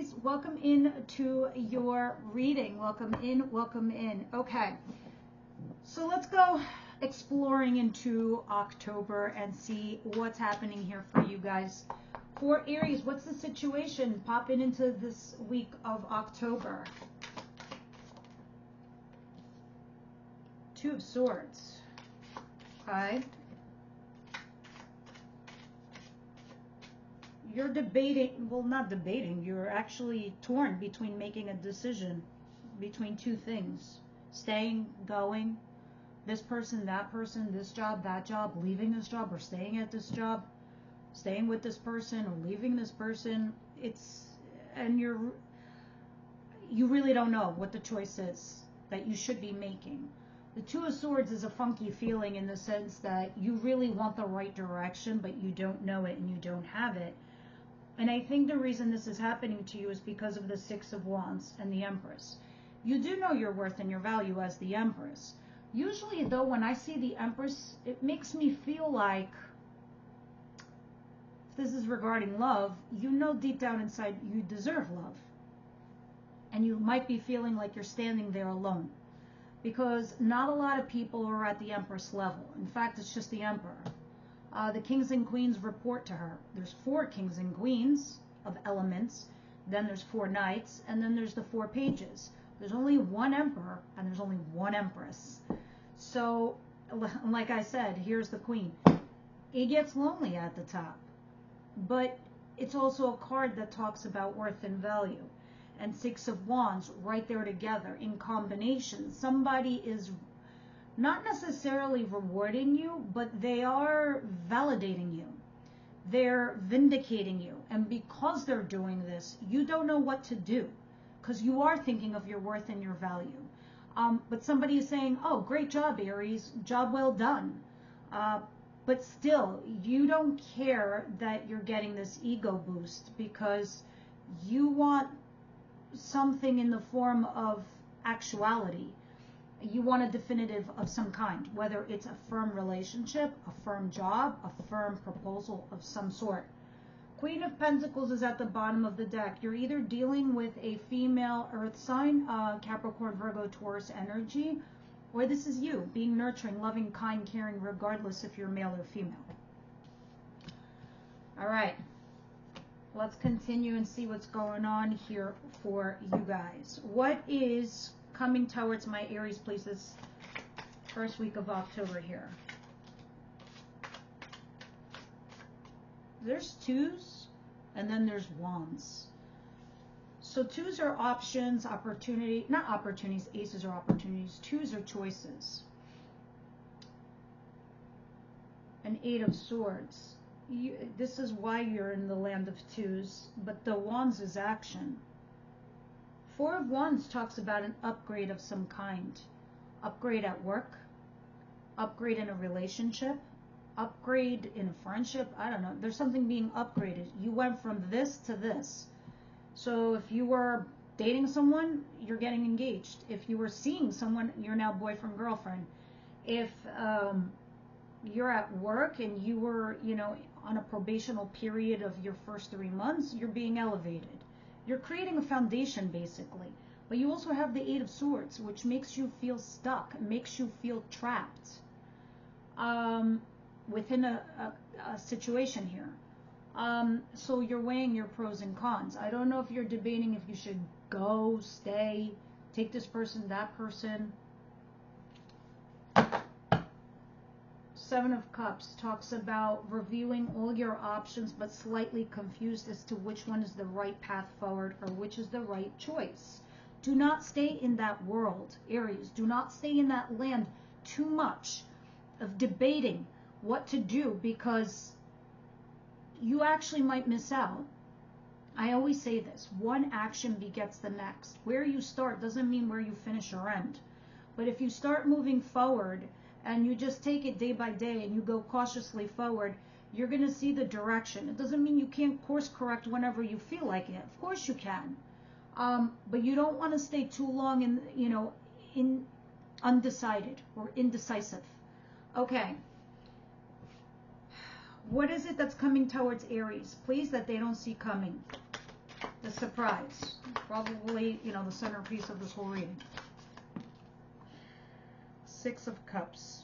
Aries, welcome in to your reading. Welcome in, welcome in. Okay, so let's go exploring into October and see what's happening here for you guys. For Aries, what's the situation popping into this week of October? Two of Swords. Okay. You're debating, well, not debating, you're actually torn between making a decision between two things. Staying, going, this person, this job, that job, leaving this job or staying at this job, staying with this person or leaving this person. And you really don't know what the choice is that you should be making. The Two of Swords is a funky feeling in the sense that you really want the right direction, but you don't know it and you don't have it. And I think the reason this is happening to you is because of the Six of Wands and the Empress. You do know your worth and your value as the Empress. Usually, though, when I see the Empress, it makes me feel like, if this is regarding love, you know deep down inside you deserve love. And you might be feeling like you're standing there alone. Because not a lot of people are at the Empress level. In fact, it's just the Emperor. The kings and queens report to her. There's 4 kings and queens of elements, then there's 4 knights, and then there's the 4 pages. There's only one emperor, and there's only one empress. So, like I said, here's the queen. It gets lonely at the top, but it's also a card that talks about worth and value. And Six of Wands right there together in combination. Somebody is not necessarily rewarding you, but they are validating you. They're vindicating you. And because they're doing this, you don't know what to do because you are thinking of your worth and your value. But somebody is saying, oh, great job, Aries, job well done. But still, you don't care that you're getting this ego boost because you want something in the form of actuality. You want a definitive of some kind, whether it's a firm relationship, a firm job, a firm proposal of some sort. Queen of Pentacles is at the bottom of the deck. You're either dealing with a female earth sign, Capricorn, Virgo, Taurus energy, or this is you being nurturing, loving, kind, caring, regardless if you're male or female. All right. Let's continue and see what's going on here for you guys. What is coming towards my Aries, please, this first week of October here? There's 2s and then there's Wands. So 2s are options, opportunity, not opportunities, aces are opportunities, 2s are choices. An 8 of Swords. This is why you're in the land of 2s, but the Wands is action. 4 of Wands talks about an upgrade of some kind. Upgrade at work, upgrade in a relationship, upgrade in a friendship. I don't know. There's something being upgraded. You went from this to this. So if you were dating someone, you're getting engaged. If you were seeing someone, you're now boyfriend, girlfriend. If you're at work and you were, on a probational period of your first 3 months, you're being elevated. You're creating a foundation, basically. But you also have the 8 of Swords, which makes you feel stuck, makes you feel trapped within a situation here. So you're weighing your pros and cons. I don't know if you're debating if you should go, stay, take this person, that person. 7 of Cups talks about reviewing all your options, but slightly confused as to which one is the right path forward or which is the right choice. Do not stay in that world, Aries. Do not stay in that land too much of debating what to do because you actually might miss out. I always say this, one action begets the next. Where you start doesn't mean where you finish or end. But if you start moving forward and you just take it day by day and you go cautiously forward, you're going to see the direction. It doesn't mean you can't course correct whenever you feel like it. Of course you can. But you don't want to stay too long in undecided or indecisive. Okay. What is it that's coming towards Aries? Please, that they don't see coming. The surprise. Probably, you know, the centerpiece of this whole reading. Six of Cups.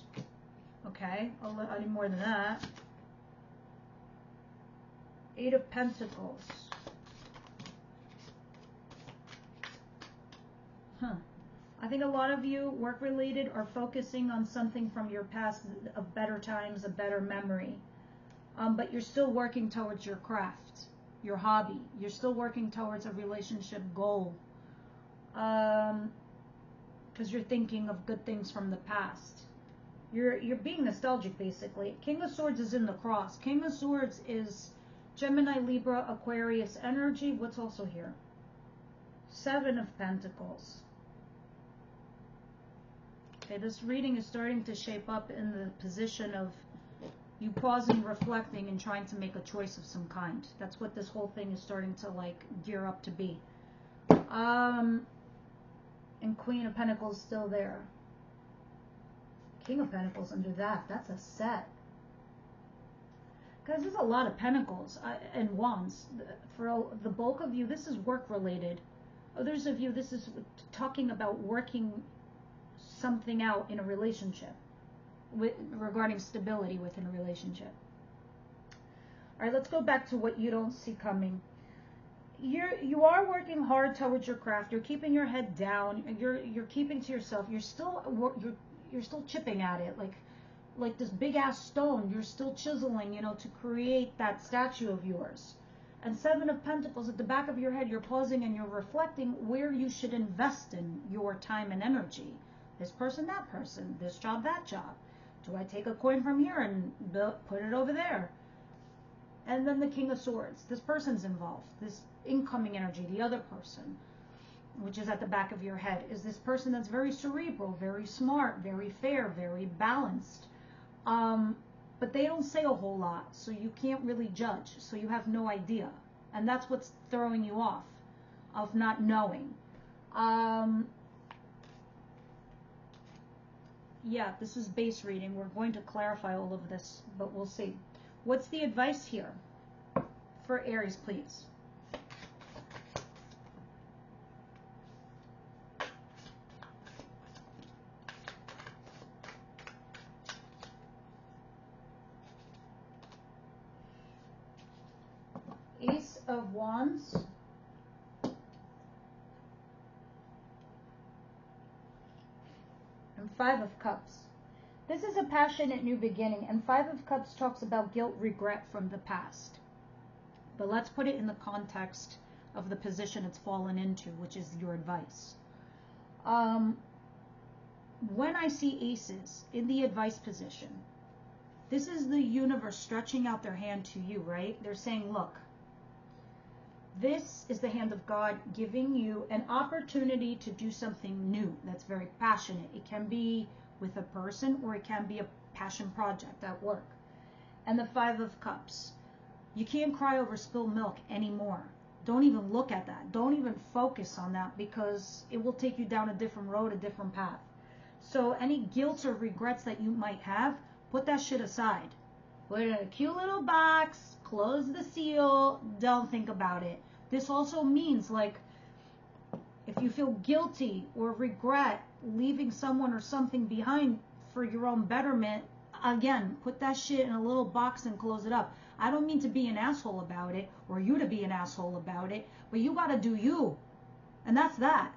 Okay, I need more than that. Eight of Pentacles. I think a lot of you, work-related, are focusing on something from your past, of better times, a better memory. But you're still working towards your craft, your hobby. You're still working towards a relationship goal. Because you're thinking of good things from the past. You're being nostalgic, basically. King of Swords is in the cross. King of Swords is Gemini, Libra, Aquarius energy. What's also here? Seven of Pentacles. Okay, this reading is starting to shape up in the position of you pausing, reflecting, and trying to make a choice of some kind. That's what this whole thing is starting to, like, gear up to be. And Queen of Pentacles still there. King of Pentacles under that. That's a set. Guys, there's a lot of Pentacles and Wands. For the bulk of you, this is work-related. Others of you, this is talking about working something out in a relationship, regarding stability within a relationship. All right, let's go back to what you don't see coming. You are working hard towards your craft. You're keeping your head down. You're keeping to yourself. You're still chipping at it, like this big ass stone. You're still chiseling, you know, to create that statue of yours. And Seven of Pentacles at the back of your head. You're pausing and you're reflecting where you should invest in your time and energy. This person, that person, this job, that job. Do I take a coin from here and put it over there? And then the King of Swords. This person's involved. This incoming energy, the other person, which is at the back of your head, is this person that's very cerebral, very smart, very fair, very balanced. But they don't say a whole lot, so you can't really judge. So you have no idea. And that's what's throwing you off, of not knowing. Yeah, this is base reading. We're going to clarify all of this, but we'll see. What's the advice here for Aries, please? Ace of Wands. And Five of Cups. This is a passionate new beginning, and Five of Cups talks about guilt, regret from the past. But let's put it in the context of the position it's fallen into, which is your advice. When I see aces in the advice position, this is the universe stretching out their hand to you, right? They're saying, look, this is the hand of God giving you an opportunity to do something new that's very passionate. It can be with a person, or it can be a passion project at work. And the Five of Cups. You can't cry over spilled milk anymore. Don't even look at that. Don't even focus on that, because it will take you down a different road, a different path. So any guilt or regrets that you might have, put that shit aside. Put it in a cute little box, close the seal, don't think about it. This also means, like, if you feel guilty or regret leaving someone or something behind for your own betterment, again, put that shit in a little box and close it up. I don't mean to be an asshole about it, or you to be an asshole about it, but you gotta do you. And that's that,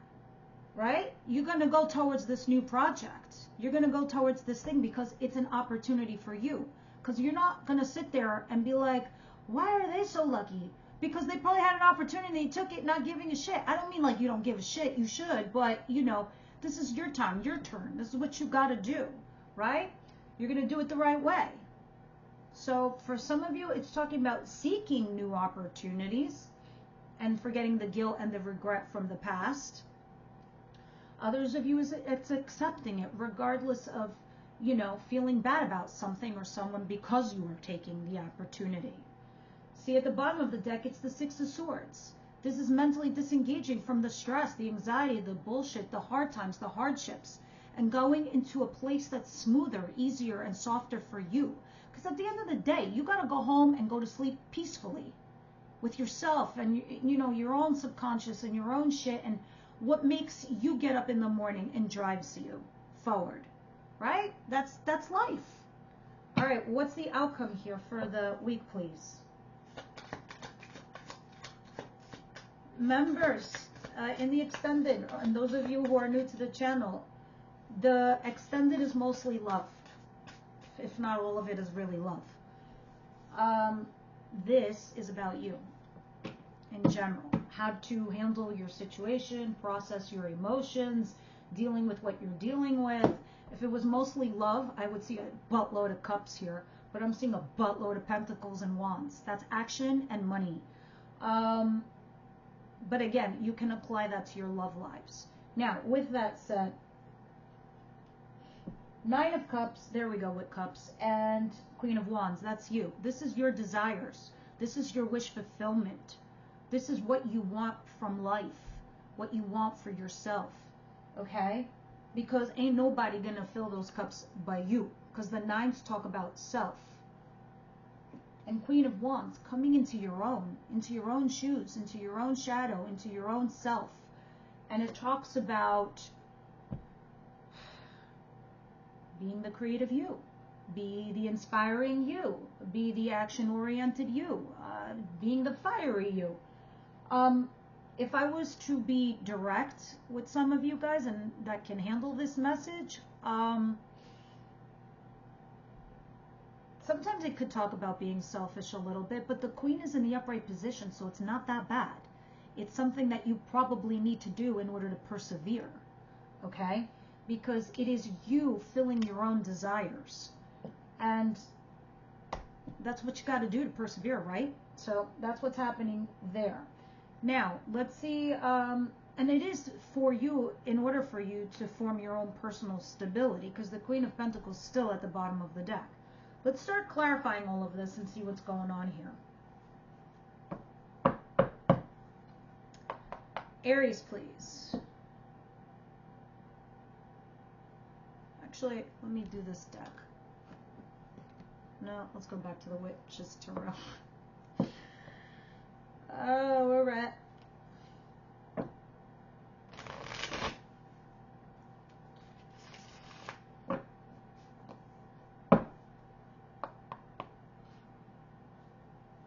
right? You're gonna go towards this new project. You're gonna go towards this thing because it's an opportunity for you. Because you're not gonna sit there and be like, why are they so lucky? Because they probably had an opportunity, they took it, not giving a shit. I don't mean like you don't give a shit, you should, but you know, this is your time, your turn. This is what you gotta do, right? You're gonna do it the right way. So for some of you, it's talking about seeking new opportunities and forgetting the guilt and the regret from the past. Others of you, it's accepting it regardless of, you know, feeling bad about something or someone because you are taking the opportunity. See, at the bottom of the deck, it's the Six of Swords. This is mentally disengaging from the stress, the anxiety, the bullshit, the hard times, the hardships, and going into a place that's smoother, easier, and softer for you. Because at the end of the day, you got to go home and go to sleep peacefully with yourself and, you know, your own subconscious and your own shit, and what makes you get up in the morning and drives you forward, right? That's life. All right, what's the outcome here for the week, please? Members, in the extended, and those of you who are new to the channel, the extended is mostly love. If not all of it is really love. This is about you in general. How to handle your situation, process your emotions, dealing with what you're dealing with. If it was mostly love, I would see a buttload of cups here, but I'm seeing a buttload of pentacles and wands. That's action and money. But again, you can apply that to your love lives. Now, with that said, 9 of Cups, there we go with Cups, and Queen of Wands, that's you. This is your desires. This is your wish fulfillment. This is what you want from life, what you want for yourself, okay? Because ain't nobody gonna fill those cups by you, because the 9s talk about self. And Queen of Wands, coming into your own shoes, into your own shadow, into your own self. And it talks about being the creative you, be the inspiring you, be the action-oriented you, being the fiery you. If I was to be direct with some of you guys and that can handle this message, sometimes it could talk about being selfish a little bit, but the Queen is in the upright position, so it's not that bad. It's something that you probably need to do in order to persevere, okay? Because it is you filling your own desires. And that's what you got to do to persevere, right? So that's what's happening there. Now, let's see, and it is for you, in order for you to form your own personal stability, because the Queen of Pentacles is still at the bottom of the deck. Let's start clarifying all of this and see what's going on here. Aries, please. Actually, let me do this deck. No, let's go back to the Witch's Tarot. Oh, we're at.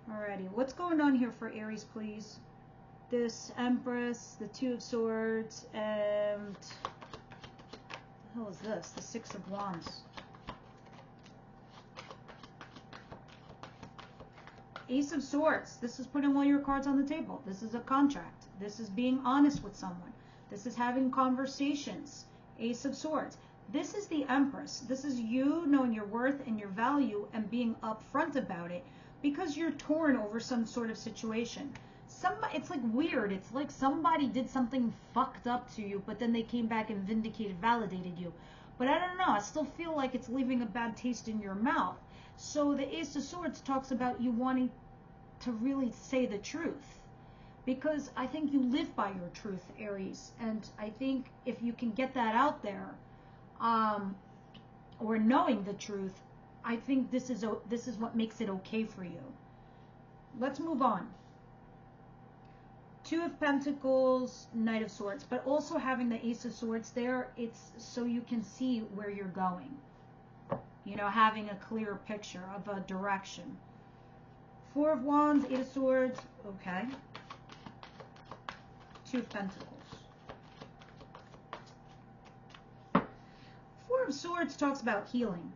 Alrighty, what's going on here for Aries, please? This Empress, the 2 of Swords, and what the hell is this? The 6 of Wands. Ace of Swords. This is putting all your cards on the table. This is a contract. This is being honest with someone. This is having conversations. Ace of Swords. This is the Empress. This is you knowing your worth and your value and being upfront about it because you're torn over some sort of situation. It's like weird. It's like somebody did something fucked up to you, but then they came back and vindicated, validated you. But I don't know. I still feel like it's leaving a bad taste in your mouth. So the Ace of Swords talks about you wanting to really say the truth, because I think you live by your truth, Aries, and I think if you can get that out there, or knowing the truth, I think this is what makes it okay for you. Let's move on. 2 of Pentacles, Knight of Swords, but also having the Ace of Swords there, it's so you can see where you're going. You know, having a clear picture of a direction. 4 of Wands, 8 of Swords, okay. 2 of Pentacles. 4 of Swords talks about healing.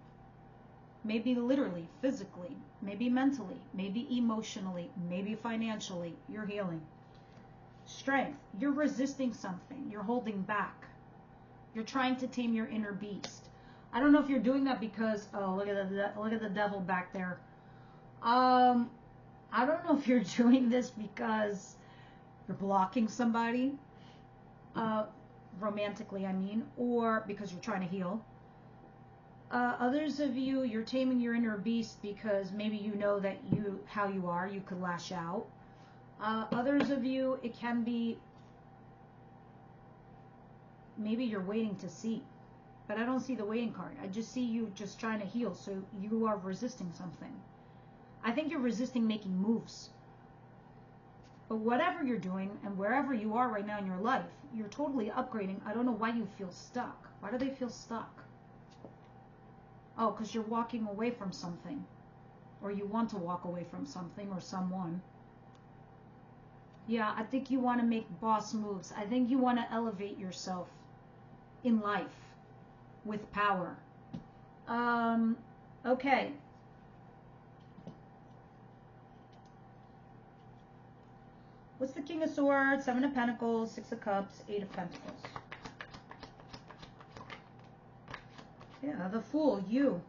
Maybe literally, physically, maybe mentally, maybe emotionally, maybe financially, you're healing. Strength, you're resisting something, you're holding back. You're trying to tame your inner beast. I don't know if you're doing that because, oh, look at the devil back there. I don't know if you're doing this because you're blocking somebody, romantically, I mean, or because you're trying to heal. Others of you, you're taming your inner beast because maybe you know that how you are, you could lash out. Others of you, it can be maybe you're waiting to see. But I don't see the waiting card. I just see you just trying to heal. So you are resisting something. I think you're resisting making moves. But whatever you're doing and wherever you are right now in your life, you're totally upgrading. I don't know why you feel stuck. Why do they feel stuck? Oh, because you're walking away from something. Or you want to walk away from something or someone. Yeah, I think you want to make boss moves. I think you want to elevate yourself in life with power. Okay. What's the King of Swords, Seven of Pentacles, Six of Cups, Eight of Pentacles? Yeah, the Fool, you.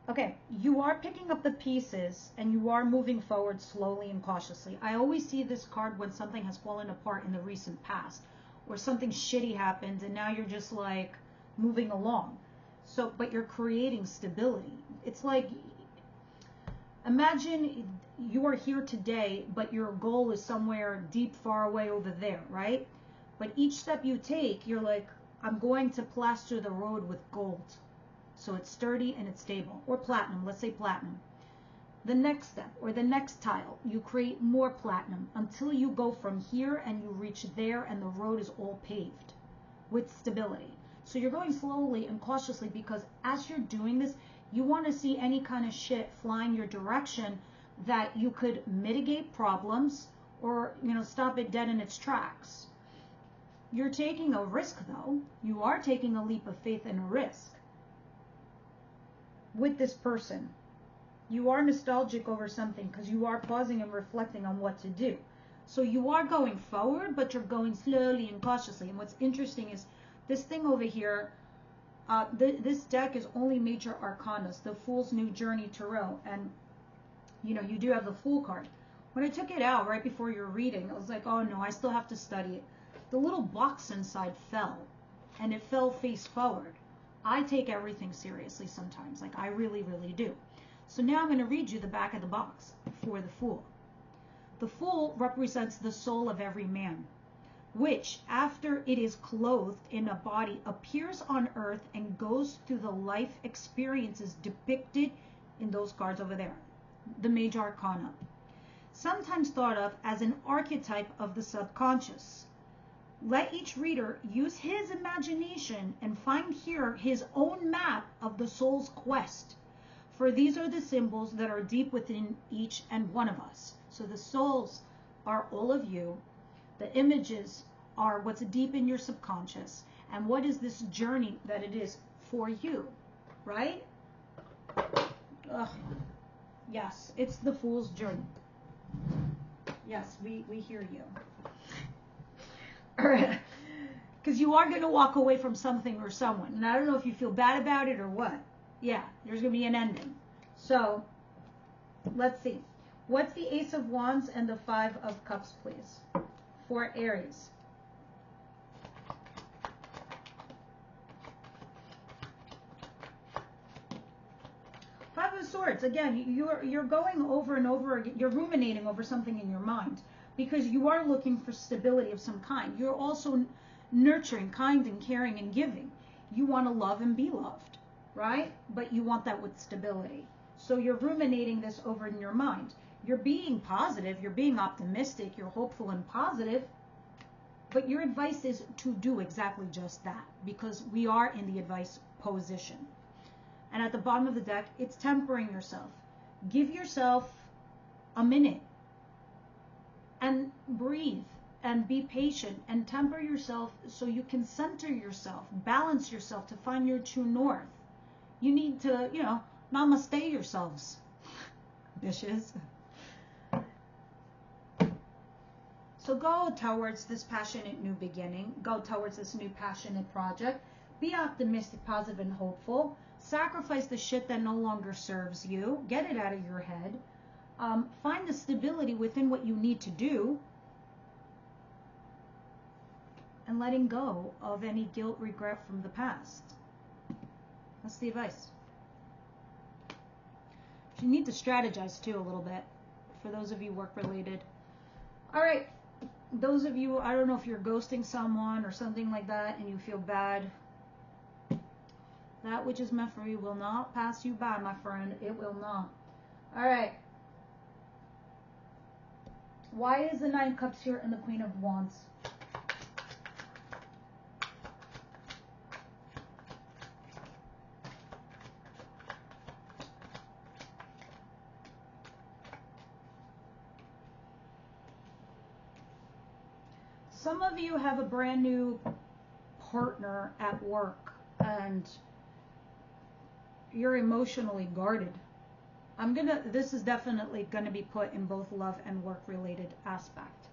Okay, you are picking up the pieces and you are moving forward slowly and cautiously. I always see this card when something has fallen apart in the recent past or something shitty happened and now you're just like moving along. So, but you're creating stability. It's like, imagine you are here today, but your goal is somewhere deep, far away over there, right? But each step you take, you're like, I'm going to plaster the road with gold. So it's sturdy and it's stable. Or platinum, let's say platinum. The next step or the next tile, you create more platinum until you go from here and you reach there and the road is all paved with stability. So you're going slowly and cautiously because as you're doing this, you want to see any kind of shit flying your direction that you could mitigate problems or, you know, stop it dead in its tracks. You're taking a risk though. You are taking a leap of faith and a risk. With this person, you are nostalgic over something because you are pausing and reflecting on what to do. So you are going forward, but you're going slowly and cautiously. And what's interesting is this thing over here, this deck is only major arcanas, the Fool's New Journey Tarot. And, you know, you do have the Fool card. When I took it out right before your reading, I was like, oh no, I still have to study it. The little box inside fell, and it fell face forward. I take everything seriously sometimes, like I really, really do. So now I'm going to read you the back of the box for the Fool. The Fool represents the soul of every man, which, after it is clothed in a body, appears on earth and goes through the life experiences depicted in those cards over there, the major arcana, sometimes thought of as an archetype of the subconscious. Let each reader use his imagination and find here his own map of the soul's quest. For these are the symbols that are deep within each and one of us. So the souls are all of you. The images are what's deep in your subconscious. And what is this journey that it is for you, right? Ugh. Yes, it's the Fool's journey. Yes, we hear you. Because you are going to walk away from something or someone. And I don't know if you feel bad about it or what. Yeah, there's going to be an ending. So, let's see. What's the Ace of Wands and the Five of Cups, please? For Aries. Five of Swords. Again, you're going over and over again. You're ruminating over something in your mind. Because you are looking for stability of some kind. You're also nurturing, kind and caring and giving. You want to love and be loved, right? But you want that with stability. So you're ruminating this over in your mind. You're being positive, you're being optimistic, you're hopeful and positive, but your advice is to do exactly just that because we are in the advice position. And at the bottom of the deck, it's tempering yourself. Give yourself a minute. And breathe and be patient and temper yourself so you can center yourself, balance yourself to find your true north. You need to, you know, namaste yourselves, bitches. So go towards this passionate new beginning. Go towards this new passionate project. Be optimistic, positive, and hopeful. Sacrifice the shit that no longer serves you. Get it out of your head. Find the stability within what you need to do and letting go of any guilt, regret from the past. That's the advice. You need to strategize too a little bit for those of you work related. All right, those of you, I don't know if you're ghosting someone or something like that and you feel bad That which is meant for you will not pass you by, my friend. It will not. All right. Why is the Nine of Cups here and the Queen of Wands? Some of you have a brand new partner at work and you're emotionally guarded. This is definitely gonna be put in both love and work related aspect.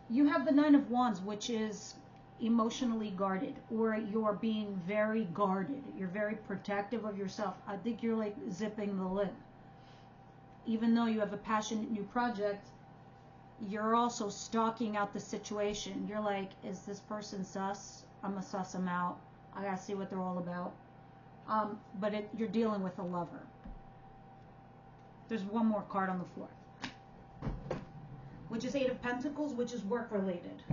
You have the Nine of Wands, which is emotionally guarded, or you're being very guarded. You're very protective of yourself. I think you're like zipping the lid. Even though you have a passionate new project, you're also stalking out the situation. You're like, is this person sus? I'm gonna suss them out. I gotta see what they're all about. But you're dealing with a lover. There's one more card on the floor, which is Eight of Pentacles, which is work related.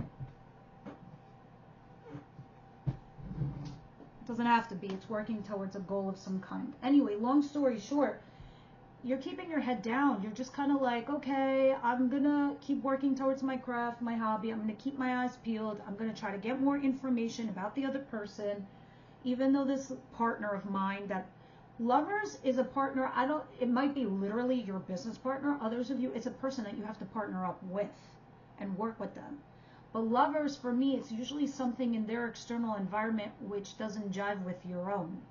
It doesn't have to be. It's working towards a goal of some kind. Anyway, long story short, you're keeping your head down. You're just kind of like, okay, I'm going to keep working towards my craft, my hobby. I'm going to keep my eyes peeled. I'm going to try to get more information about the other person. Even though this partner of mine, that lovers is a partner, it might be literally your business partner. Others of you, it's a person that you have to partner up with and work with them. But lovers, for me, it's usually something in their external environment which doesn't jive with your own.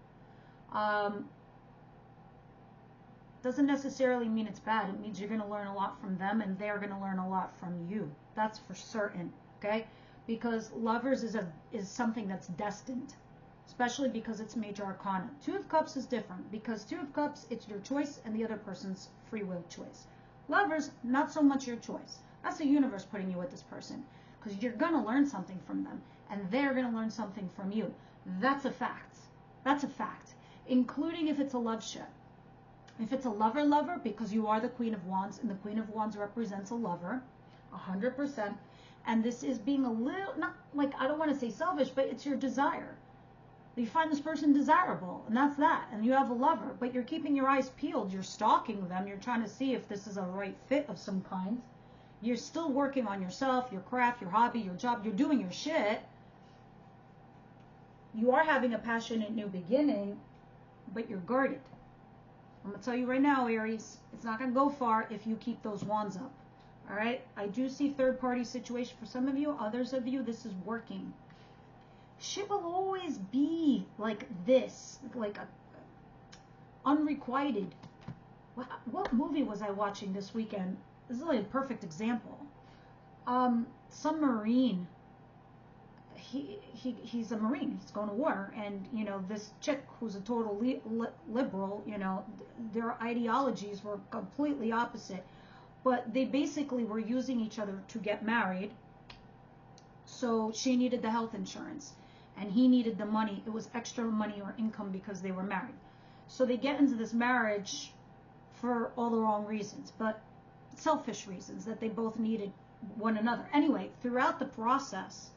Doesn't necessarily mean it's bad. It means you're going to learn a lot from them and they're going to learn a lot from you. That's for certain, okay? Because lovers is something that's destined, especially because it's major arcana. Two of Cups is different because Two of Cups, it's your choice and the other person's free will choice. Lovers, not so much your choice. That's the universe putting you with this person because you're going to learn something from them and they're going to learn something from you. That's a fact. That's a fact, including if it's a love ship. If it's a lover, because you are the Queen of Wands, and the Queen of Wands represents a lover, 100%. And this is being a little, not like, I don't want to say selfish, but it's your desire. You find this person desirable, and that's that. And you have a lover, but you're keeping your eyes peeled. You're stalking them. You're trying to see if this is a right fit of some kind. You're still working on yourself, your craft, your hobby, your job. You're doing your shit. You are having a passionate new beginning, but you're guarded. I'm going to tell you right now, Aries, it's not going to go far if you keep those wands up. All right? I do see third-party situation for some of you. Others of you, this is working. Shit will always be like this, like unrequited. What movie was I watching this weekend? This is like a perfect example. Some Marine. He's a Marine. He's going to war, and you know this chick who's a total liberal. You know, their ideologies were completely opposite, but they basically were using each other to get married. So she needed the health insurance, and he needed the money. It was extra money or income because they were married. So they get into this marriage for all the wrong reasons, but selfish reasons that they both needed one another. Anyway, throughout the process,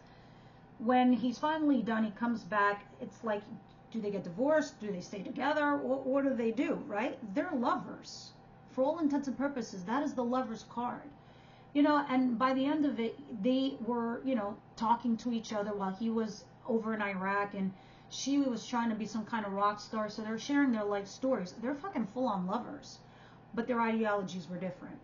when he's finally done, he comes back. It's like, do they get divorced? Do they stay together? What do they do, right? They're lovers. For all intents and purposes, that is the lover's card. You know, and by the end of it, they were, you know, talking to each other while he was over in Iraq and she was trying to be some kind of rock star. So they're sharing their life stories. They're fucking full-on lovers, but their ideologies were different.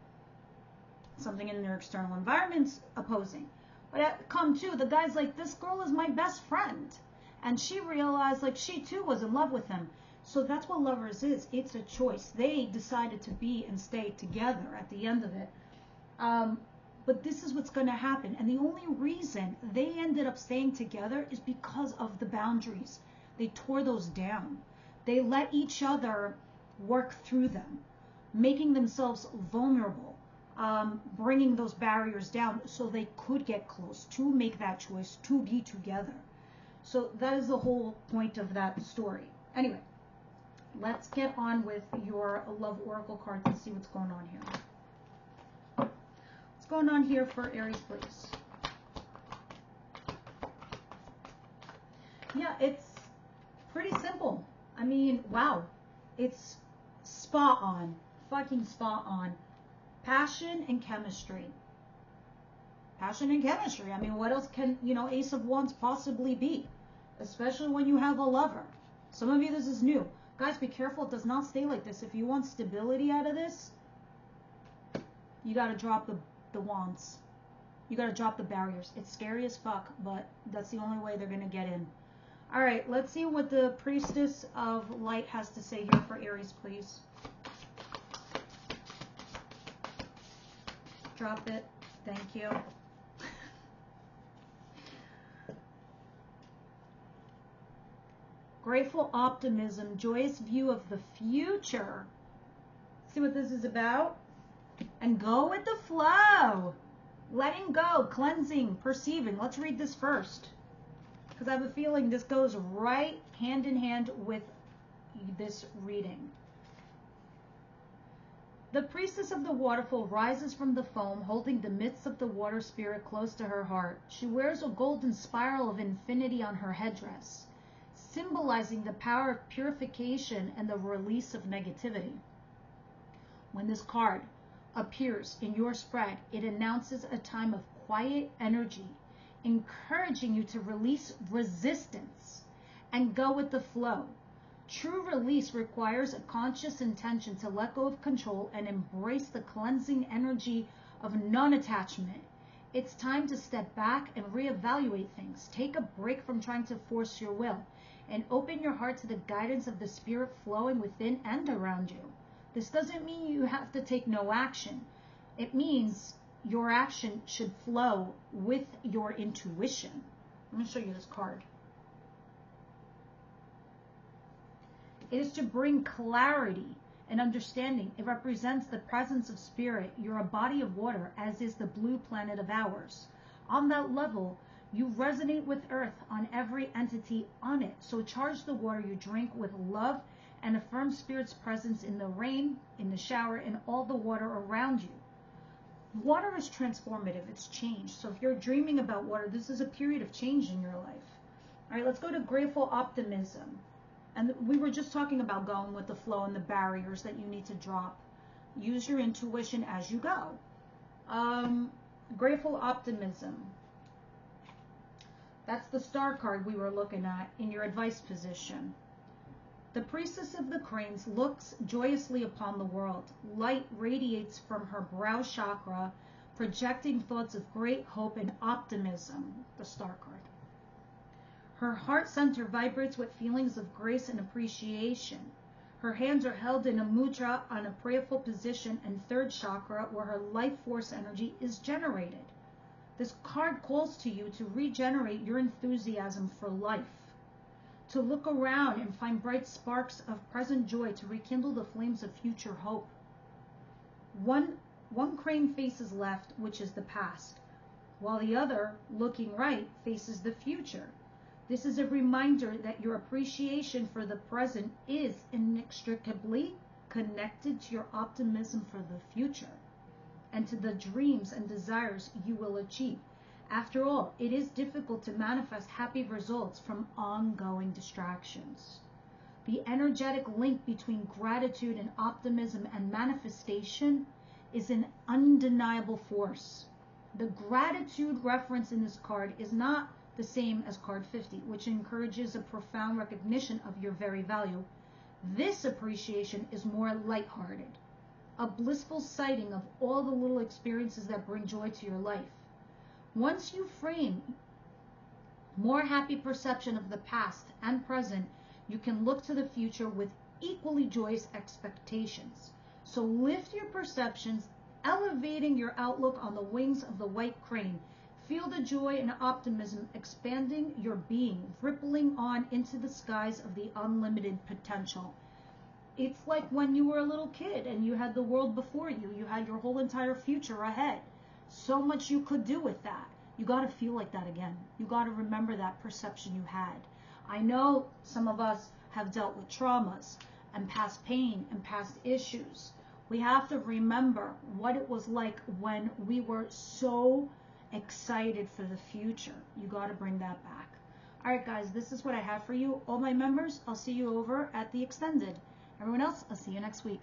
Something in their external environment's opposing. But come to, the guy's like, this girl is my best friend. And she realized, like, she too was in love with him. So that's what lovers is. It's a choice. They decided to be and stay together at the end of it. But this is what's going to happen. And the only reason they ended up staying together is because of the boundaries. They tore those down. They let each other work through them, making themselves vulnerable. Bringing those barriers down so they could get close, to make that choice, to be together. So that is the whole point of that story. Anyway, let's get on with your love oracle cards and see what's going on here. What's going on here for Aries, please? Yeah, it's pretty simple. I mean, wow. It's spot on. Fucking spot on. Passion and chemistry. Passion and chemistry. I mean, what else can, Ace of Wands possibly be? Especially when you have a lover. Some of you, this is new. Guys, be careful. It does not stay like this. If you want stability out of this, you got to drop the wands. You got to drop the barriers. It's scary as fuck, but that's the only way they're going to get in. All right, let's see what the Priestess of Light has to say here for Aries, please. Drop it. Thank you. Grateful optimism, joyous view of the future. See what this is about? And go with the flow. Letting go, cleansing, perceiving. Let's read this first, because I have a feeling this goes right hand in hand with this reading. The priestess of the waterfall rises from the foam, holding the midst of the water spirit close to her heart. She wears a golden spiral of infinity on her headdress, symbolizing the power of purification and the release of negativity. When this card appears in your spread, it announces a time of quiet energy, encouraging you to release resistance and go with the flow. True release requires a conscious intention to let go of control and embrace the cleansing energy of non-attachment. It's time to step back and reevaluate things. Take a break from trying to force your will and open your heart to the guidance of the spirit flowing within and around you. This doesn't mean you have to take no action. It means your action should flow with your intuition. I'm going to show you this card. It is to bring clarity and understanding. It represents the presence of spirit. You're a body of water, as is the blue planet of ours. On that level, you resonate with earth on every entity on it. So charge the water you drink with love and affirm spirit's presence in the rain, in the shower, and all the water around you. Water is transformative. It's change. So if you're dreaming about water, this is a period of change in your life. All right, let's go to grateful optimism. And we were just talking about going with the flow and the barriers that you need to drop. Use your intuition as you go. Grateful optimism. That's the star card we were looking at in your advice position. The priestess of the cranes looks joyously upon the world. Light radiates from her brow chakra, projecting thoughts of great hope and optimism. The star card. Her heart center vibrates with feelings of grace and appreciation. Her hands are held in a mudra on a prayerful position and third chakra, where her life force energy is generated. This card calls to you to regenerate your enthusiasm for life, to look around and find bright sparks of present joy, to rekindle the flames of future hope. One crane faces left, which is the past, while the other, looking right, faces the future. This is a reminder that your appreciation for the present is inextricably connected to your optimism for the future and to the dreams and desires you will achieve. After all, it is difficult to manifest happy results from ongoing distractions. The energetic link between gratitude and optimism and manifestation is an undeniable force. The gratitude reference in this card is not the same as card 50, which encourages a profound recognition of your very value. This appreciation is more lighthearted, a blissful sighting of all the little experiences that bring joy to your life. Once you frame more happy perception of the past and present, you can look to the future with equally joyous expectations. So lift your perceptions, elevating your outlook on the wings of the white crane. Feel the joy and optimism expanding your being, rippling on into the skies of the unlimited potential. It's like when you were a little kid and you had the world before you. You had your whole entire future ahead. So much you could do with that. You got to feel like that again. You got to remember that perception you had. I know some of us have dealt with traumas and past pain and past issues. We have to remember what it was like when we were so excited for the future. You got to bring that back. All right, guys, this is what I have for you. All my members, I'll see you over at the extended. Everyone else, I'll see you next week.